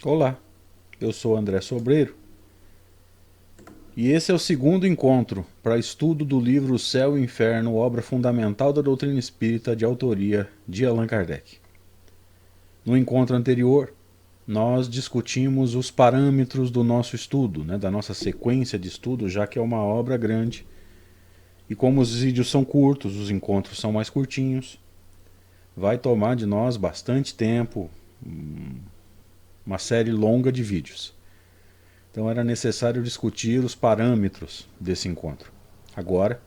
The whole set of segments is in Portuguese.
Olá, eu sou André Sobreiro e esse é o segundo encontro para estudo do livro O Céu e o Inferno, obra fundamental da doutrina espírita de autoria de Allan Kardec. No encontro anterior, nós discutimos os parâmetros do nosso estudo, da nossa sequência de estudo, já que é uma obra grande e como os vídeos são curtos, os encontros são mais curtinhos, vai tomar de nós bastante tempo, uma série longa de vídeos. Então era necessário discutir os parâmetros desse encontro. Agora,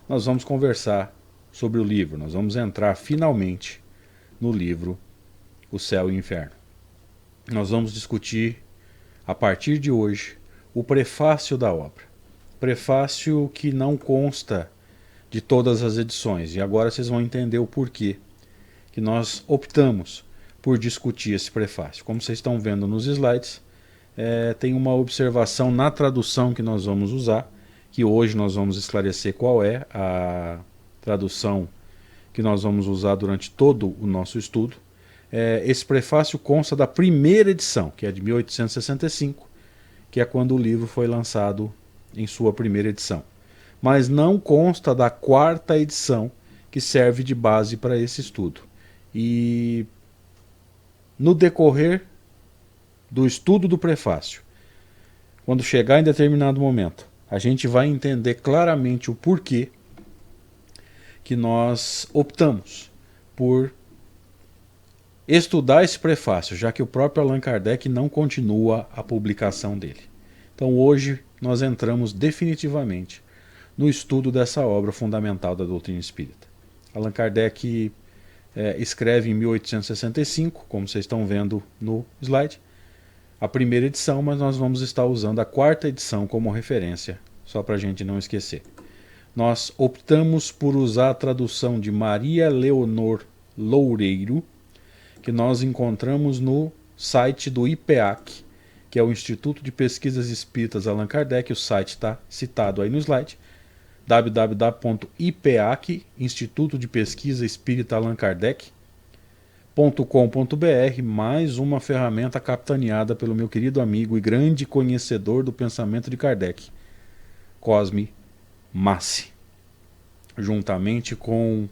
nós vamos conversar sobre o livro, nós vamos entrar finalmente no livro O Céu e o Inferno. Nós vamos discutir, a partir de hoje, o prefácio da obra. Prefácio que não consta de todas as edições, e agora vocês vão entender o porquê que nós optamos por discutir esse prefácio. Como vocês estão vendo nos slides, tem uma observação na tradução que nós vamos usar, que hoje nós vamos esclarecer qual é a tradução que nós vamos usar durante todo o nosso estudo. Esse prefácio consta da primeira edição, que é de 1865, que é quando o livro foi lançado em sua primeira edição. Mas não consta da quarta edição, que serve de base para esse estudo. E no decorrer do estudo do prefácio, quando chegar em determinado momento, a gente vai entender claramente o porquê que nós optamos por estudar esse prefácio, já que o próprio Allan Kardec não continua a publicação dele. Então hoje nós entramos definitivamente no estudo dessa obra fundamental da doutrina espírita. Allan Kardec escreve em 1865, como vocês estão vendo no slide, a primeira edição, mas nós vamos estar usando a quarta edição como referência, só para a gente não esquecer. Nós optamos por usar a tradução de Maria Leonor Loureiro, que nós encontramos no site do IPEAC, que é o Instituto de Pesquisas Espíritas Allan Kardec. O site está citado aí no slide, www.ipeac, Instituto de Pesquisa Espírita Allan Kardec, .com.br, mais uma ferramenta capitaneada pelo meu querido amigo e grande conhecedor do pensamento de Kardec, Cosme Massi, juntamente com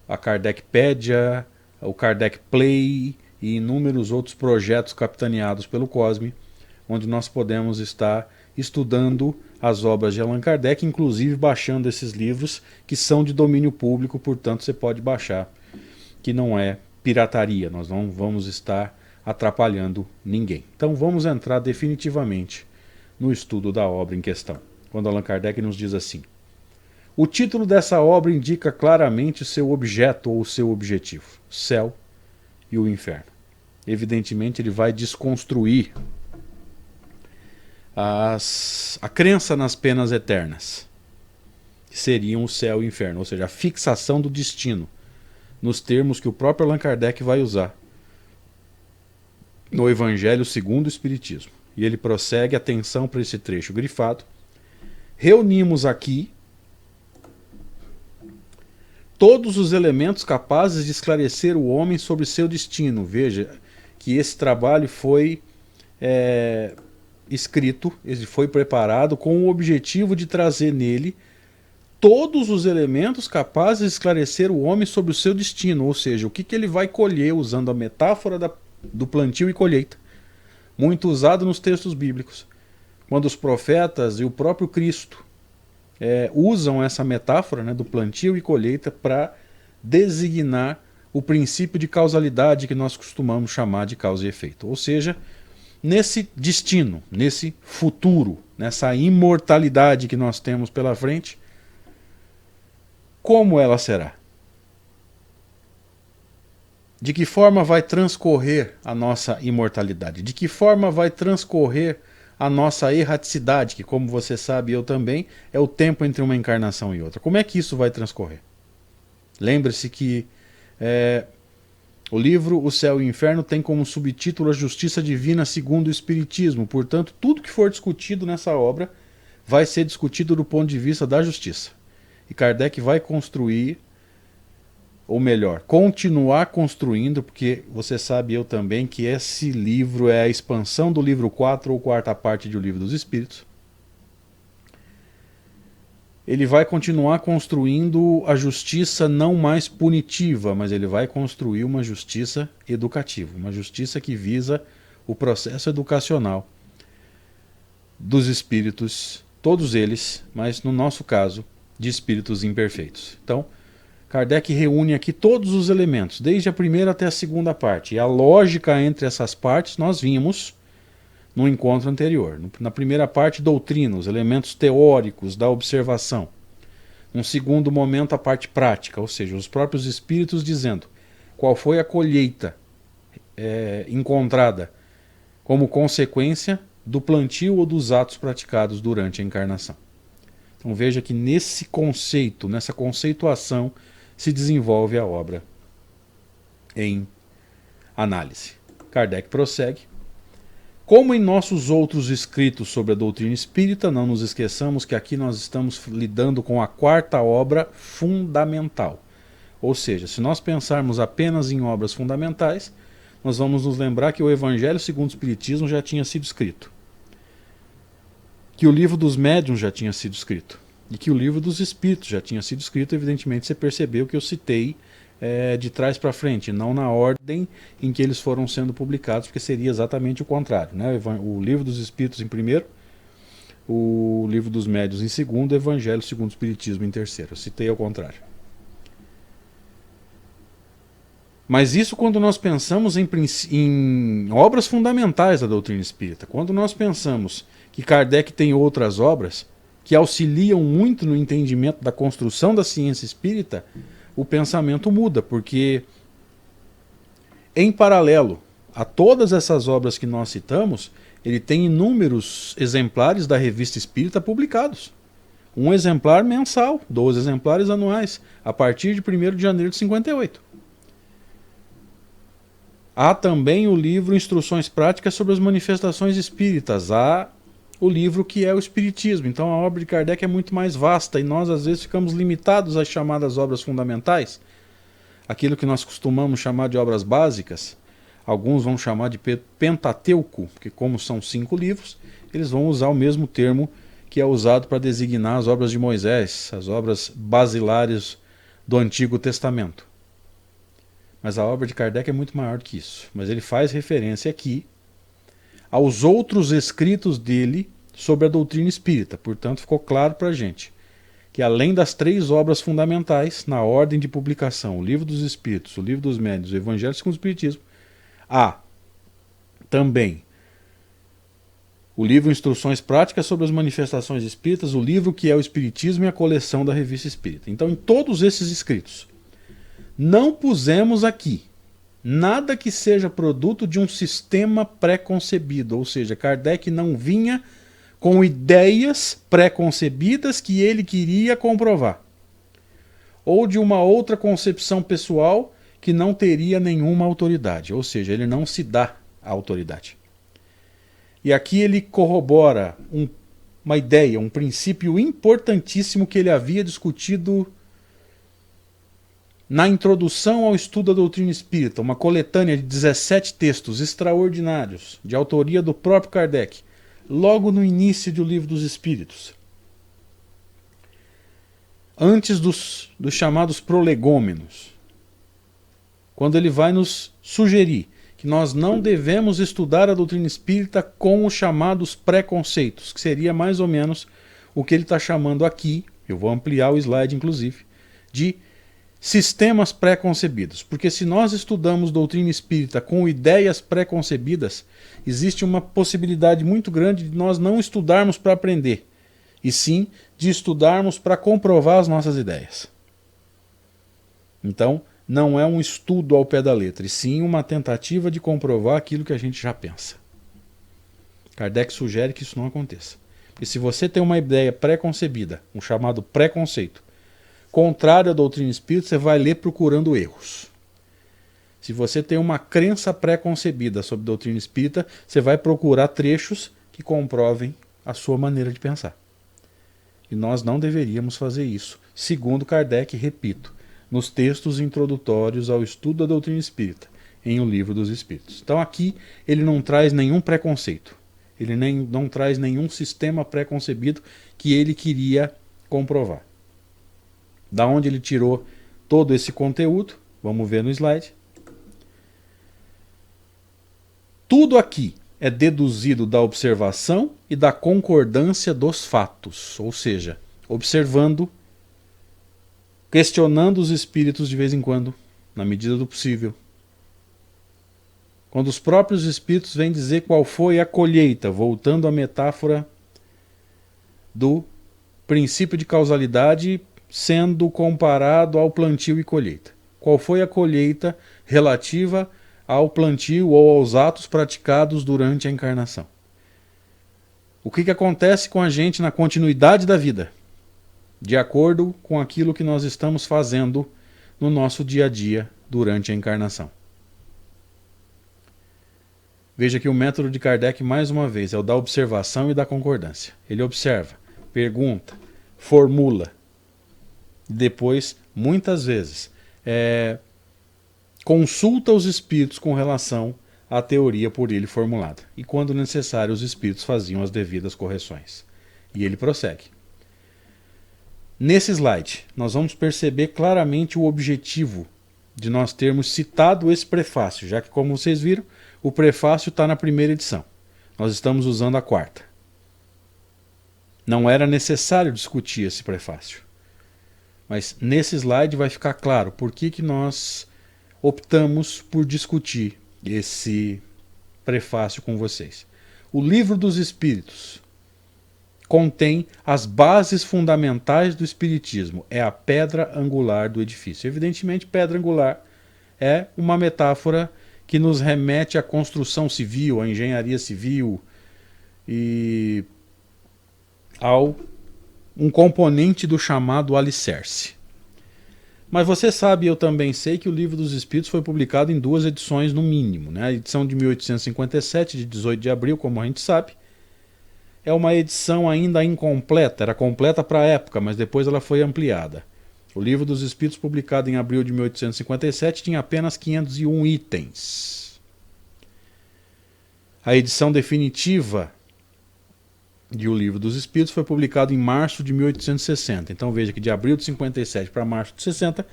a Kardecpedia, o Kardec Play e inúmeros outros projetos capitaneados pelo Cosme, onde nós podemos estar estudando as obras de Allan Kardec, inclusive baixando esses livros que são de domínio público, portanto você pode baixar, que não é pirataria, nós não vamos estar atrapalhando ninguém. Então vamos entrar definitivamente no estudo da obra em questão, quando Allan Kardec nos diz assim: o título dessa obra indica claramente o seu objeto ou o seu objetivo, o céu e o inferno. Evidentemente ele vai desconstruir a crença nas penas eternas, que seriam o céu e o inferno, ou seja, a fixação do destino, nos termos que o próprio Allan Kardec vai usar no Evangelho segundo o Espiritismo. E ele prossegue, atenção para esse trecho grifado: reunimos aqui todos os elementos capazes de esclarecer o homem sobre seu destino. Veja que esse trabalho foi escrito, ele foi preparado com o objetivo de trazer nele todos os elementos capazes de esclarecer o homem sobre o seu destino, ou seja, o que ele vai colher, usando a metáfora do plantio e colheita, muito usado nos textos bíblicos, quando os profetas e o próprio Cristo usam essa metáfora, do plantio e colheita para designar o princípio de causalidade que nós costumamos chamar de causa e efeito, ou seja, nesse destino, nesse futuro, nessa imortalidade que nós temos pela frente, como ela será? De que forma vai transcorrer a nossa imortalidade? De que forma vai transcorrer a nossa erraticidade, que, como você sabe, eu também, é o tempo entre uma encarnação e outra? Como é que isso vai transcorrer? Lembre-se que o livro O Céu e o Inferno tem como subtítulo a Justiça Divina segundo o Espiritismo. Portanto, tudo que for discutido nessa obra vai ser discutido do ponto de vista da justiça. E Kardec vai construir ou melhor, continuar construindo, porque você sabe, eu também, que esse livro é a expansão do livro 4 ou quarta parte do Livro dos Espíritos. Ele vai continuar construindo a justiça não mais punitiva, mas ele vai construir uma justiça educativa, uma justiça que visa o processo educacional dos espíritos, todos eles, mas no nosso caso, de espíritos imperfeitos. Então, Kardec reúne aqui todos os elementos, desde a primeira até a segunda parte. E a lógica entre essas partes nós vimos no encontro anterior. Na primeira parte, doutrina, os elementos teóricos da observação. Num segundo momento, a parte prática, ou seja, os próprios espíritos dizendo qual foi a colheita encontrada como consequência do plantio ou dos atos praticados durante a encarnação. Então veja que nesse conceito, nessa conceituação, se desenvolve a obra em análise. Kardec prossegue. Como em nossos outros escritos sobre a doutrina espírita, não nos esqueçamos que aqui nós estamos lidando com a quarta obra fundamental. Ou seja, se nós pensarmos apenas em obras fundamentais, nós vamos nos lembrar que o Evangelho segundo o Espiritismo já tinha sido escrito, que o Livro dos Médiuns já tinha sido escrito, e que o Livro dos Espíritos já tinha sido escrito. Evidentemente você percebeu que eu citei de trás para frente, não na ordem em que eles foram sendo publicados, porque seria exatamente o contrário, né? O Livro dos Espíritos em primeiro, o Livro dos Médiuns em segundo, o Evangelho segundo o Espiritismo em terceiro. Eu citei ao contrário. Mas isso quando nós pensamos em obras fundamentais da doutrina espírita. Quando nós pensamos que Kardec tem outras obras que auxiliam muito no entendimento da construção da ciência espírita, o pensamento muda, porque em paralelo a todas essas obras que nós citamos, ele tem inúmeros exemplares da Revista Espírita publicados. Um exemplar mensal, 12 exemplares anuais, a partir de 1º de janeiro de 58. Há também o livro Instruções Práticas sobre as Manifestações Espíritas. Há o livro que é o Espiritismo. Então a obra de Kardec é muito mais vasta e nós às vezes ficamos limitados às chamadas obras fundamentais, aquilo que nós costumamos chamar de obras básicas. Alguns vão chamar de Pentateuco, porque como são 5 livros, eles vão usar o mesmo termo que é usado para designar as obras de Moisés, as obras basilares do Antigo Testamento. Mas a obra de Kardec é muito maior do que isso. Mas ele faz referência aqui aos outros escritos dele sobre a doutrina espírita. Portanto, ficou claro para a gente que além das 3 obras fundamentais, na ordem de publicação, o Livro dos Espíritos, o Livro dos Médiuns, o Evangelho segundo o Espiritismo, há também o livro Instruções Práticas sobre as Manifestações Espíritas, o livro que é o Espiritismo e a coleção da Revista Espírita. Então, em todos esses escritos, não pusemos aqui nada que seja produto de um sistema pré-concebido, ou seja, Kardec não vinha com ideias pré-concebidas que ele queria comprovar, ou de uma outra concepção pessoal que não teria nenhuma autoridade, ou seja, ele não se dá a autoridade. E aqui ele corrobora uma ideia, um princípio importantíssimo que ele havia discutido na introdução ao estudo da doutrina espírita, uma coletânea de 17 textos extraordinários, de autoria do próprio Kardec, logo no início do Livro dos Espíritos. Antes dos chamados prolegômenos, quando ele vai nos sugerir que nós não devemos estudar a doutrina espírita com os chamados preconceitos, que seria mais ou menos o que ele está chamando aqui, eu vou ampliar o slide inclusive, de sistemas pré-concebidos, porque se nós estudamos doutrina espírita com ideias pré-concebidas, existe uma possibilidade muito grande de nós não estudarmos para aprender, e sim de estudarmos para comprovar as nossas ideias. Então, não é um estudo ao pé da letra, e sim uma tentativa de comprovar aquilo que a gente já pensa. Kardec sugere que isso não aconteça. Porque se você tem uma ideia pré-concebida, um chamado preconceito, contrário à doutrina espírita, você vai ler procurando erros. Se você tem uma crença pré-concebida sobre a doutrina espírita, você vai procurar trechos que comprovem a sua maneira de pensar. E nós não deveríamos fazer isso. Segundo Kardec, repito, nos textos introdutórios ao estudo da doutrina espírita, em O Livro dos Espíritos. Então aqui ele não traz nenhum preconceito, ele não traz nenhum sistema pré-concebido que ele queria comprovar. Da onde ele tirou todo esse conteúdo? Vamos ver no slide. Tudo aqui é deduzido da observação e da concordância dos fatos, ou seja, observando, questionando os espíritos de vez em quando, na medida do possível. Quando os próprios espíritos vêm dizer qual foi a colheita, voltando à metáfora do princípio de causalidade sendo comparado ao plantio e colheita. Qual foi a colheita relativa ao plantio ou aos atos praticados durante a encarnação? O que acontece com a gente na continuidade da vida, de acordo com aquilo que nós estamos fazendo no nosso dia a dia durante a encarnação? Veja que o método de Kardec, mais uma vez, é o da observação e da concordância. Ele observa, pergunta, formula. Depois, muitas vezes, consulta os espíritos com relação à teoria por ele formulada. E quando necessário, os espíritos faziam as devidas correções. E ele prossegue. Nesse slide, nós vamos perceber claramente o objetivo de nós termos citado esse prefácio, já que, como vocês viram, o prefácio está na primeira edição. Nós estamos usando a quarta. Não era necessário discutir esse prefácio. Mas nesse slide vai ficar claro por que nós optamos por discutir esse prefácio com vocês. O Livro dos Espíritos contém as bases fundamentais do Espiritismo. É a pedra angular do edifício. Evidentemente, pedra angular é uma metáfora que nos remete à construção civil, à engenharia civil e ao um componente do chamado alicerce. Mas você sabe, eu também sei, que o Livro dos Espíritos foi publicado em 2 edições no mínimo, né? A edição de 1857, de 18 de abril, como a gente sabe, é uma edição ainda incompleta, era completa para a época, mas depois ela foi ampliada. O Livro dos Espíritos, publicado em abril de 1857, tinha apenas 501 itens. A edição definitiva de O Livro dos Espíritos foi publicado em março de 1860. Então veja que de abril de 57 para março de 60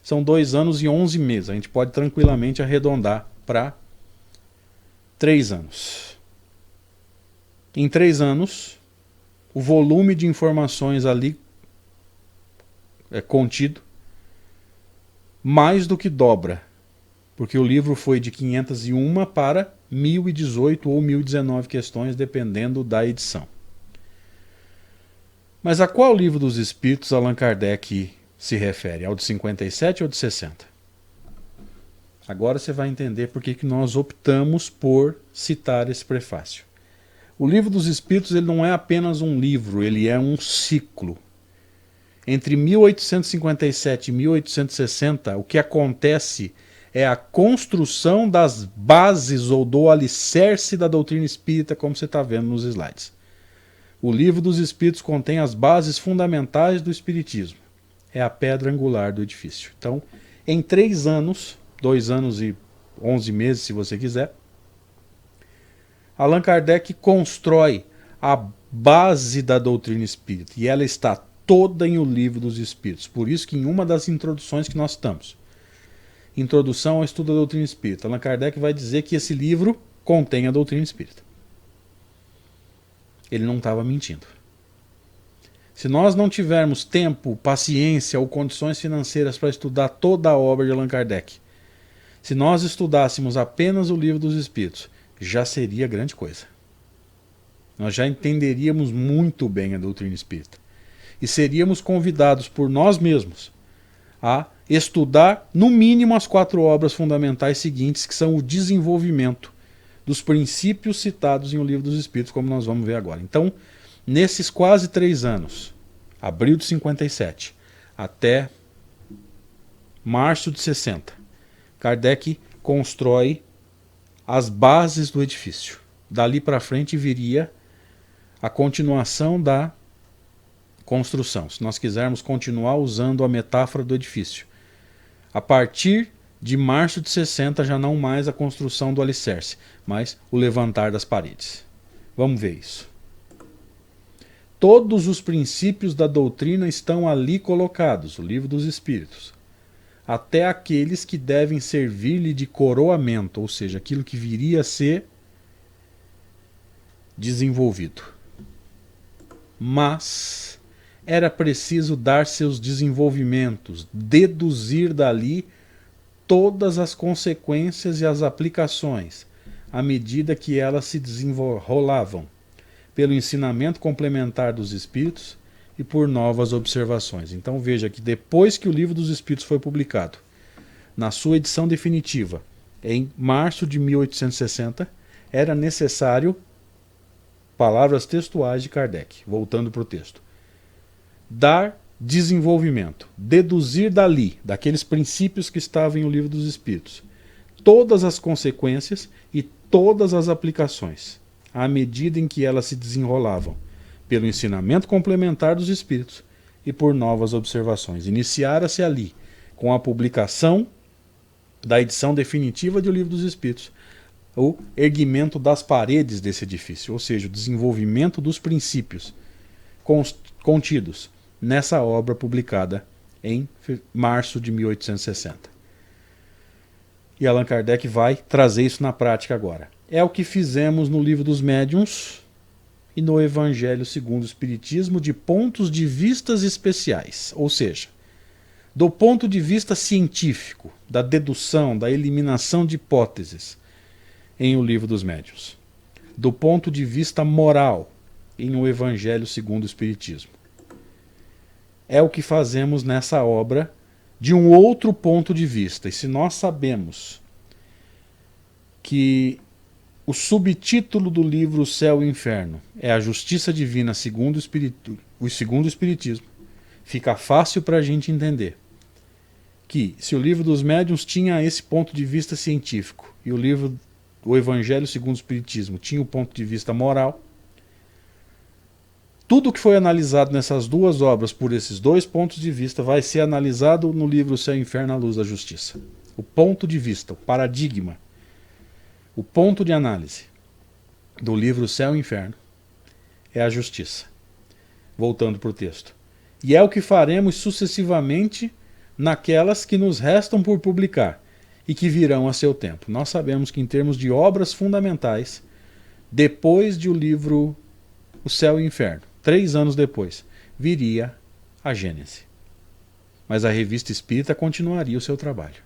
são 2 anos e 11 meses. A gente pode tranquilamente arredondar para 3 anos. Em 3 anos, o volume de informações ali contido mais do que dobra, porque o livro foi de 501 para 1018 ou 1019 questões, dependendo da edição. Mas a qual Livro dos Espíritos Allan Kardec se refere? Ao de 57 ou de 60? Agora você vai entender por que nós optamos por citar esse prefácio. O Livro dos Espíritos ele não é apenas um livro, ele é um ciclo. Entre 1857 e 1860, o que acontece é a construção das bases ou do alicerce da doutrina espírita, como você está vendo nos slides. O Livro dos Espíritos contém as bases fundamentais do espiritismo. É a pedra angular do edifício. Então, em 3 anos, 2 anos e 11 meses, se você quiser, Allan Kardec constrói a base da doutrina espírita. E ela está toda em O Livro dos Espíritos. Por isso que em uma das introduções que nós estamos, Introdução ao Estudo da Doutrina Espírita, Allan Kardec vai dizer que esse livro contém a doutrina espírita. Ele não estava mentindo. Se nós não tivermos tempo, paciência ou condições financeiras para estudar toda a obra de Allan Kardec, se nós estudássemos apenas o Livro dos Espíritos, já seria grande coisa. Nós já entenderíamos muito bem a doutrina espírita. E seríamos convidados por nós mesmos a estudar, no mínimo, as 4 obras fundamentais seguintes, que são o desenvolvimento dos princípios citados em O Livro dos Espíritos, como nós vamos ver agora. Então, nesses quase 3 anos, abril de 57 até março de 60, Kardec constrói as bases do edifício. Dali para frente viria a continuação da construção. Se nós quisermos continuar usando a metáfora do edifício, A partir de março de 60, já não mais a construção do alicerce, mas o levantar das paredes. Vamos ver isso. Todos os princípios da doutrina estão ali colocados, o Livro dos Espíritos. Até aqueles que devem servir-lhe de coroamento, ou seja, aquilo que viria a ser desenvolvido. Mas era preciso dar seus desenvolvimentos, deduzir dali todas as consequências e as aplicações, à medida que elas se desenrolavam, pelo ensinamento complementar dos Espíritos e por novas observações. Então veja que depois que o Livro dos Espíritos foi publicado, na sua edição definitiva, em março de 1860, era necessário, palavras textuais de Kardec, voltando para o texto, dar desenvolvimento, deduzir dali, daqueles princípios que estavam em o Livro dos Espíritos, todas as consequências e todas as aplicações, à medida em que elas se desenrolavam, pelo ensinamento complementar dos Espíritos e por novas observações. Iniciara-se ali, com a publicação da edição definitiva do Livro dos Espíritos, o erguimento das paredes desse edifício, ou seja, o desenvolvimento dos princípios contidos nessa obra publicada em março de 1860. E Allan Kardec vai trazer isso na prática agora. É o que fizemos no Livro dos Médiuns e no Evangelho segundo o Espiritismo, de pontos de vistas especiais, ou seja, do ponto de vista científico, da dedução, da eliminação de hipóteses em o Livro dos Médiuns, do ponto de vista moral em o Evangelho segundo o Espiritismo. É o que fazemos nessa obra de um outro ponto de vista. E se nós sabemos que o subtítulo do livro Céu e Inferno é a Justiça Divina segundo o Espiritismo, fica fácil para a gente entender que se o Livro dos Médiuns tinha esse ponto de vista científico e o Evangelho segundo o Espiritismo tinha o ponto de vista moral, tudo que foi analisado nessas duas obras por esses dois pontos de vista vai ser analisado no livro Céu e Inferno à Luz da Justiça. O ponto de vista, o paradigma, o ponto de análise do livro Céu e Inferno é a justiça. Voltando para o texto. E é o que faremos sucessivamente naquelas que nos restam por publicar e que virão a seu tempo. Nós sabemos que em termos de obras fundamentais, depois de o livro O Céu e o Inferno, 3 anos depois, viria a Gênese. Mas a Revista Espírita continuaria o seu trabalho.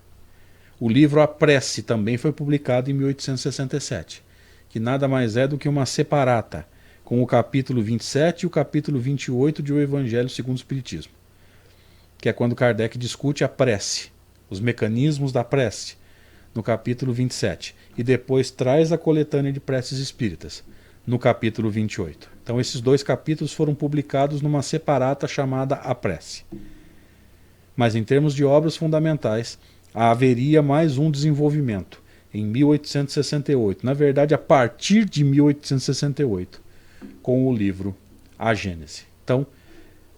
O livro A Prece também foi publicado em 1867, que nada mais é do que uma separata, com o capítulo 27 e o capítulo 28 de O Evangelho segundo o Espiritismo, que é quando Kardec discute a prece, os mecanismos da prece, no capítulo 27, e depois traz a coletânea de preces espíritas, no capítulo 28. Então esses dois capítulos foram publicados numa separata chamada A Prece. Mas em termos de obras fundamentais, haveria mais um desenvolvimento, em 1868, na verdade a partir de 1868, com o livro A Gênese. Então,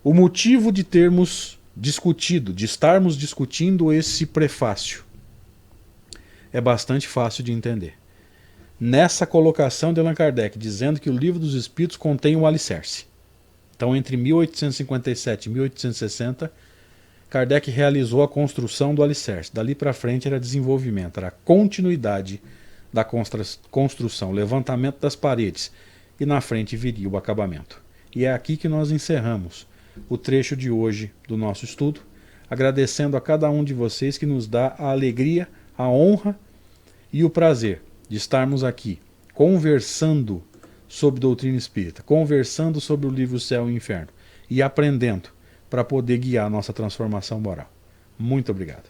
o motivo de termos discutido, de estarmos discutindo esse prefácio, é bastante fácil de entender. Nessa colocação de Allan Kardec, dizendo que o Livro dos Espíritos contém o alicerce. Então, entre 1857 e 1860, Kardec realizou a construção do alicerce. Dali para frente era desenvolvimento, era a continuidade da construção, levantamento das paredes, e na frente viria o acabamento. E é aqui que nós encerramos o trecho de hoje do nosso estudo, agradecendo a cada um de vocês que nos dá a alegria, a honra e o prazer de estarmos aqui conversando sobre doutrina espírita, conversando sobre o livro Céu e Inferno e aprendendo para poder guiar a nossa transformação moral. Muito obrigado.